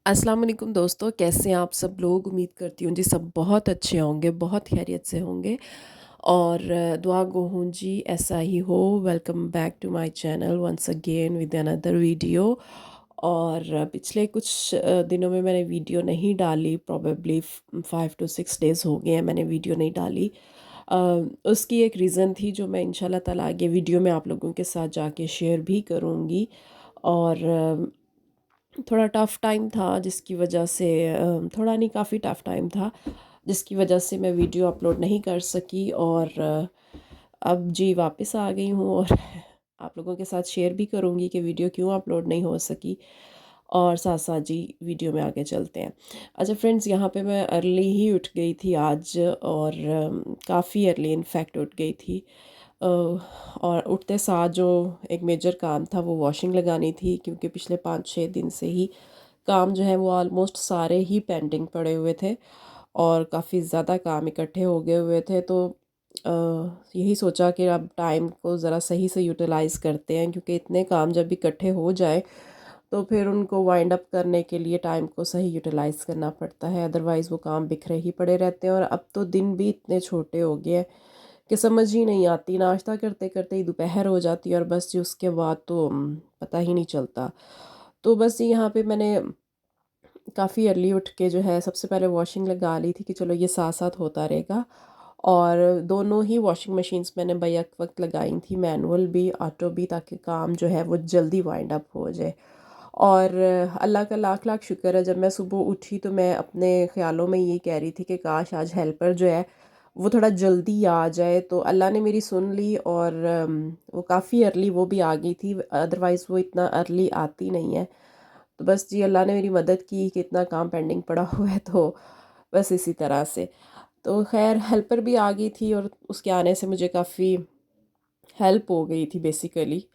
अस्सलाम वालेकुम दोस्तों, कैसे हैं आप सब लोग। उम्मीद करती हूँ जी सब बहुत अच्छे होंगे, बहुत खैरियत से होंगे। और दुआ गो हूँ जी ऐसा ही हो। Welcome back to my channel once again with another video. और पिछले कुछ दिनों में मैंने वीडियो नहीं डाली, प्रॉबेबली 5 to 6 डेज़ हो गए हैं मैंने वीडियो नहीं डाली। अ, उसकी एक रीज़न थी जो मैं इंशाल्लाह ताला आगे वीडियो में आप लोगों के साथ जाके शेयर भी करूँगी। और थोड़ा टफ़ टाइम था जिसकी वजह से थोड़ा नहीं काफ़ी टफ़ टाइम था जिसकी वजह से मैं वीडियो अपलोड नहीं कर सकी। और अब जी वापस आ गई हूँ और आप लोगों के साथ शेयर भी करूँगी कि वीडियो क्यों अपलोड नहीं हो सकी। और साथ साथ जी वीडियो में आगे चलते हैं। अच्छा फ्रेंड्स, यहाँ पे मैं अर्ली ही उठ गई थी आज, और काफ़ी अर्ली इनफैक्ट उठ गई थी। और उठते साथ जो एक मेजर काम था वो वॉशिंग लगानी थी, क्योंकि पिछले 5-6 दिन से ही काम जो है वो ऑलमोस्ट सारे ही पेंडिंग पड़े हुए थे और काफ़ी ज़्यादा काम इकट्ठे हो गए हुए थे। तो अ, यही सोचा कि अब टाइम को ज़रा सही से यूटिलाइज़ करते हैं, क्योंकि इतने काम जब इकट्ठे हो जाए तो फिर उनको वाइंड अप करने के लिए टाइम को सही यूटिलाइज़ करना पड़ता है, अदरवाइज़ वो काम बिखरे ही पड़े रहते हैं। और अब तो दिन भी इतने छोटे हो गए हैं कि समझ ही नहीं आती, नाश्ता करते करते ही दोपहर हो जाती है और बस जी उसके बाद तो पता ही नहीं चलता। तो बस जी यहाँ पे मैंने काफ़ी अर्ली उठ के जो है सबसे पहले वॉशिंग लगा ली थी कि चलो ये साथ साथ होता रहेगा। और दोनों ही वॉशिंग मशीन्स मैंने बैक वक्त लगाई थी, मैनुअल भी ऑटो भी, ताकि काम जो है वो जल्दी वाइंड अप हो जाए। और अल्लाह का लाख लाख शुक्र है, जब मैं सुबह उठी तो मैं अपने ख़्यालों में ये कह रही थी कि काश आज हेल्पर जो है वो थोड़ा जल्दी आ जाए। तो अल्लाह ने मेरी सुन ली और वो काफ़ी अर्ली वो भी आ गई थी, अदरवाइज़ वो इतना अर्ली आती नहीं है। तो बस जी अल्लाह ने मेरी मदद की कि इतना काम पेंडिंग पड़ा हुआ है, तो बस इसी तरह से। तो खैर हेल्पर भी आ गई थी और उसके आने से मुझे काफ़ी हेल्प हो गई थी बेसिकली।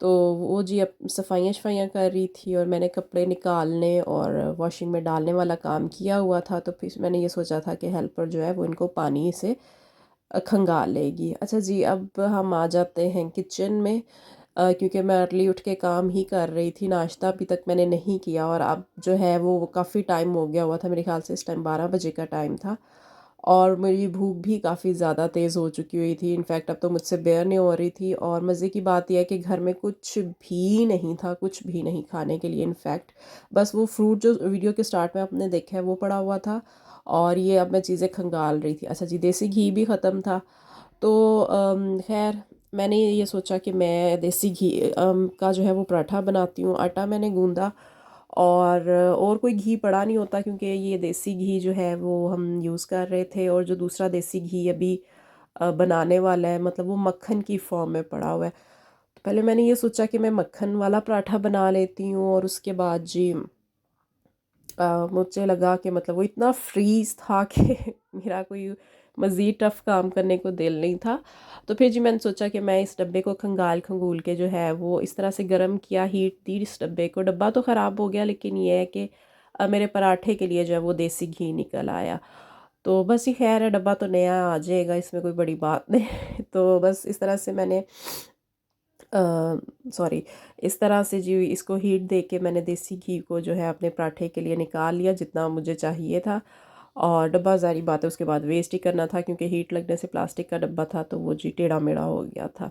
तो वो जी अब सफाइयाँ शफाइयाँ कर रही थी और मैंने कपड़े निकालने और वॉशिंग में डालने वाला काम किया हुआ था। तो फिर मैंने ये सोचा था कि हेल्पर जो है वो इनको पानी से खंगाल लेगी। अच्छा जी, अब हम आ जाते हैं किचन में। क्योंकि मैं अर्ली उठ के काम ही कर रही थी, नाश्ता अभी तक मैंने नहीं किया और अब जो है वो काफ़ी टाइम हो गया हुआ था, मेरे ख्याल से इस टाइम 12 बजे का टाइम था। और मेरी भूख भी काफ़ी ज़्यादा तेज़ हो चुकी हुई थी, इनफैक्ट अब तो मुझसे बेयर नहीं हो रही थी। और मज़े की बात यह है कि घर में कुछ भी नहीं था, कुछ भी नहीं खाने के लिए इनफैक्ट। बस वो फ्रूट जो वीडियो के स्टार्ट में आपने देखा है वो पड़ा हुआ था, और ये अब मैं चीज़ें खंगाल रही थी। अच्छा जी, देसी घी भी ख़त्म था। तो खैर मैंने ये सोचा कि मैं देसी घी का जो है वो पराठा बनाती हूँ। आटा मैंने गूंदा और कोई घी पड़ा नहीं होता, क्योंकि ये देसी घी जो है वो हम यूज़ कर रहे थे, और जो दूसरा देसी घी अभी बनाने वाला है मतलब वो मक्खन की फॉर्म में पड़ा हुआ है। तो पहले मैंने ये सोचा कि मैं मक्खन वाला पराठा बना लेती हूँ, और उसके बाद जी मुझे लगा कि मतलब वो इतना फ्रीज़ था कि मेरा कोई मज़ीद टफ़ काम करने को दिल नहीं था। तो फिर जी मैंने सोचा कि मैं इस डब्बे को खंगाल खंगूल के जो है वो इस तरह से गर्म किया, हीट दी इस डब्बे को। डब्बा तो ख़राब हो गया, लेकिन ये है कि मेरे पराठे के लिए जो है वो देसी घी निकल आया। तो बस ये खैर है, डब्बा तो नया आ जाएगा, इसमें कोई बड़ी बात नहीं। तो बस इस तरह से मैंने सॉरी इस तरह से जी इसको हीट दे के मैंने देसी घी को जो है अपने पराठे के लिए निकाल लिया जितना मुझे चाहिए था। और डब्बा ज़ाहिर बात है उसके बाद वेस्ट ही करना था, क्योंकि हीट लगने से प्लास्टिक का डब्बा था तो वो जी टेढ़ा मेढ़ा हो गया था।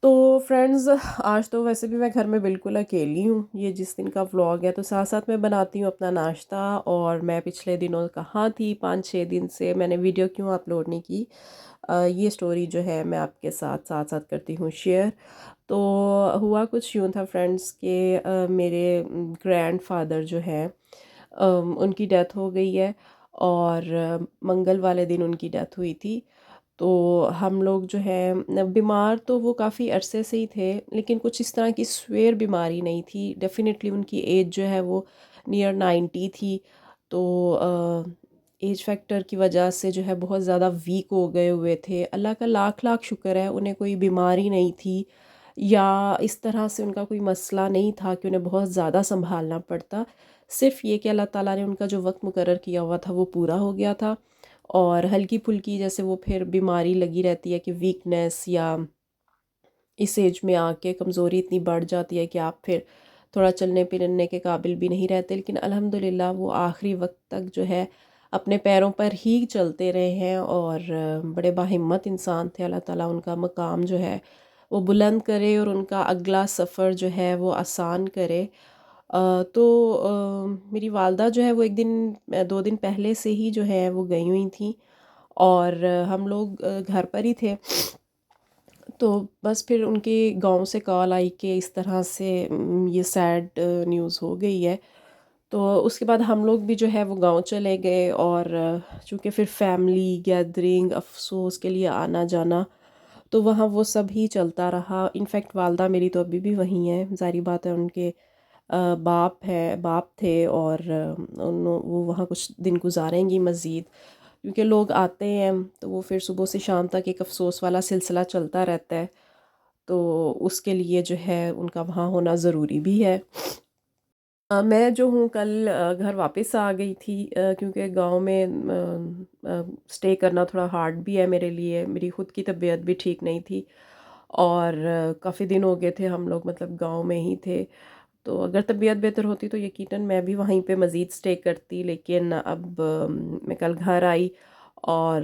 तो फ्रेंड्स, आज तो वैसे भी मैं घर में बिल्कुल अकेली हूँ, ये जिस दिन का व्लॉग है, तो साथ साथ मैं बनाती हूँ अपना नाश्ता। और मैं पिछले दिनों कहाँ थी, 5-6 दिन से मैंने वीडियो क्यों अपलोड नहीं की, ये स्टोरी जो है मैं आपके साथ साथ साथ करती हूँ शेयर। तो हुआ कुछ यूँ था फ्रेंड्स कि मेरे ग्रैंडफादर जो हैं उनकी डेथ हो गई है, और मंगल वाले दिन उनकी डेथ हुई थी। तो हम लोग जो है बीमार तो वो काफ़ी अरसे से ही थे, लेकिन कुछ इस तरह की स्वेयर बीमारी नहीं थी। डेफ़िनेटली उनकी एज जो है वो नियर 90 थी। तो एज फैक्टर की वजह से जो है बहुत ज़्यादा वीक हो गए हुए थे। अल्लाह का लाख लाख शुक्र है उन्हें कोई बीमारी नहीं थी, या इस तरह से उनका कोई मसला नहीं था कि उन्हें बहुत ज़्यादा संभालना पड़ता। सिर्फ़ ये कि अल्लाह ताला ने उनका जो वक्त मुकर्रर किया हुआ था वो पूरा हो गया था। और हल्की फुल्की जैसे वो फिर बीमारी लगी रहती है कि वीकनेस, या इस एज में आके कमज़ोरी इतनी बढ़ जाती है कि आप फिर थोड़ा चलने फिरने के काबिल भी नहीं रहते, लेकिन अल्हम्दुलिल्लाह वो आखिरी वक्त तक जो है अपने पैरों पर ही चलते रहे हैं और बड़े बाहिम्मत इंसान थे। अल्लाह ताला उनका मकाम जो है वो बुलंद करे और उनका अगला सफ़र जो है वो आसान करे। तो मेरी वालदा जो है वो एक दिन 2 दिन पहले से ही जो है वो गई हुई थी और हम लोग घर पर ही थे। तो बस फिर उनके गांव से कॉल आई कि इस तरह से ये सैड न्यूज़ हो गई है। तो उसके बाद हम लोग भी जो है वो गांव चले गए और चूँकि फिर फैमिली गैदरिंग अफसोस के लिए आना जाना, तो वहाँ वो सब ही चलता रहा। इनफैक्ट वालदा मेरी तो अभी भी वहीं है, ज़ाहिर बात है उनके बाप थे और वो वहाँ कुछ दिन गुजारेंगी मज़ीद, क्योंकि लोग आते हैं तो वो फिर सुबह से शाम तक एक अफसोस वाला सिलसिला चलता रहता है। तो उसके लिए जो है उनका वहाँ होना ज़रूरी भी है। मैं जो हूँ कल घर वापस आ गई थी, क्योंकि गांव में स्टे करना थोड़ा हार्ड भी है मेरे लिए। मेरी ख़ुद की तबीयत भी ठीक नहीं थी और काफ़ी दिन हो गए थे हम लोग मतलब गांव में ही थे। तो अगर तबीयत बेहतर होती तो यकीनन मैं भी वहीं पे मज़ीद स्टे करती, लेकिन अब मैं कल घर आई और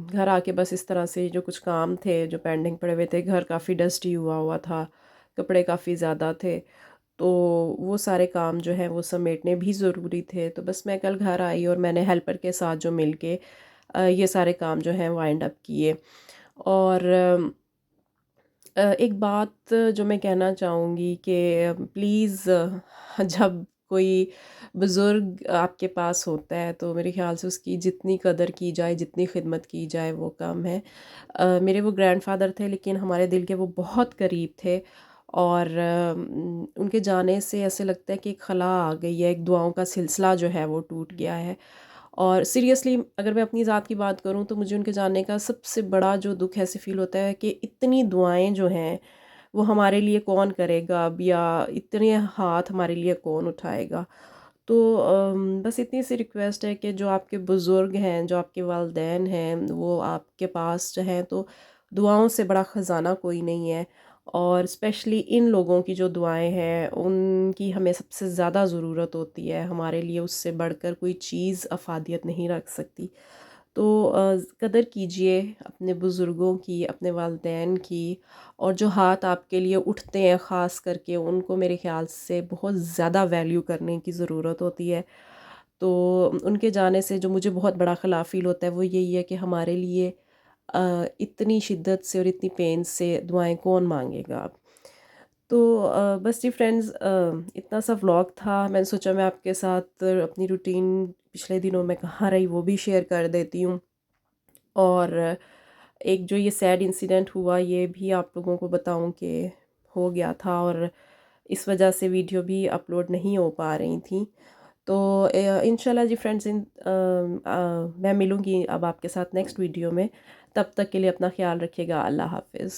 घर आके बस इस तरह से जो कुछ काम थे जो पेंडिंग पड़े हुए थे, घर काफ़ी डस्टी हुआ हुआ था, कपड़े काफ़ी ज़्यादा थे, तो वो सारे काम जो हैं वो समेटने भी ज़रूरी थे। तो बस मैं कल घर आई और मैंने हेल्पर के साथ जो मिल के ये सारे काम जो हैं वाइंड अप किए। और एक बात जो मैं कहना चाहूँगी कि प्लीज़ जब कोई बुज़ुर्ग आपके पास होता है तो मेरे ख़्याल से उसकी जितनी कदर की जाए, जितनी खिदमत की जाए वो कम है। मेरे वो ग्रैंडफ़ादर थे लेकिन हमारे दिल के वो बहुत करीब थे और उनके जाने से ऐसे लगता है कि एक खला आ गई है, एक दुआओं का सिलसिला जो है वो टूट गया है। और सीरियसली अगर मैं अपनी ज़ात की बात करूँ तो मुझे उनके जाने का सबसे बड़ा जो दुःख ऐसे फ़ील होता है कि इतनी दुआएँ जो हैं वो हमारे लिए कौन करेगा अब, या इतने हाथ हमारे लिए कौन उठाएगा। तो बस इतनी सी रिक्वेस्ट है कि जो आपके बुज़ुर्ग हैं, जो आपके वालिदैन हैं, वो आपके पास जो हैं तो दुआओं से बड़ा ख़जाना कोई नहीं है। और स्पेशली इन लोगों की जो दुआएं हैं उनकी हमें सबसे ज़्यादा ज़रूरत होती है, हमारे लिए उससे बढ़कर कोई चीज़ अफादियत नहीं रख सकती। तो कदर कीजिए अपने बुज़ुर्गों की, अपने वालिदैन की, और जो हाथ आपके लिए उठते हैं ख़ास करके उनको मेरे ख़्याल से बहुत ज़्यादा वैल्यू करने की ज़रूरत होती है। तो उनके जाने से जो मुझे बहुत बड़ा ख़ला फ़ील होता है वो यही है कि हमारे लिए इतनी शिद्दत से और इतनी पेन से दुआएं कौन मांगेगा अब। तो बस जी फ्रेंड्स, इतना सा व्लॉग था। मैंने सोचा मैं आपके साथ अपनी रूटीन पिछले दिनों में कहाँ रही वो भी शेयर कर देती हूँ, और एक जो ये सैड इंसिडेंट हुआ ये भी आप लोगों को बताऊं कि हो गया था और इस वजह से वीडियो भी अपलोड नहीं हो पा रही थी। तो इंशाल्लाह जी फ्रेंड्स, मैं मिलूँगी अब आपके साथ नेक्स्ट वीडियो में। तब तक के लिए अपना ख्याल रखिएगा। अल्लाह हाफ़िज़।